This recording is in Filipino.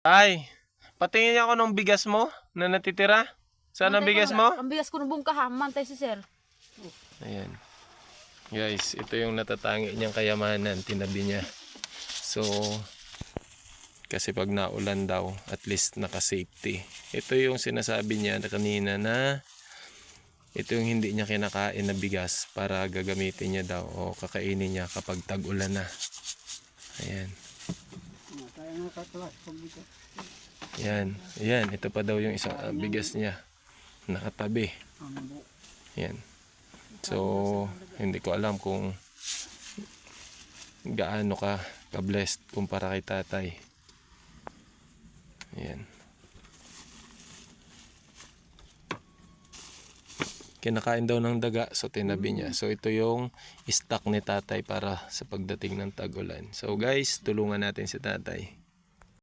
Ay, patingin ako ng bigas mo na natitira. Saan ang bigas mo? Ang bigas ko nung ka ha, mantay si sir. Ayan. Guys, ito yung natatangi niyang kayamanan, tinabi niya. So, kasi pag naulan daw, at least naka-safety. Ito yung sinasabi niya na kanina na ito yung hindi niya kinakain na bigas para gagamitin niya daw o kakainin niya kapag tag-ulan na. Ayan. Yan, yan, ito pa daw yung isang bigas niya nakatabi. Yan. So, hindi ko alam kung gaano ka-blessed kumpara kay tatay. Yan. Kinakain daw ng daga, so tinabi niya. So ito yung stock ni tatay para sa pagdating ng tag-ulan. So guys, tulungan natin si tatay.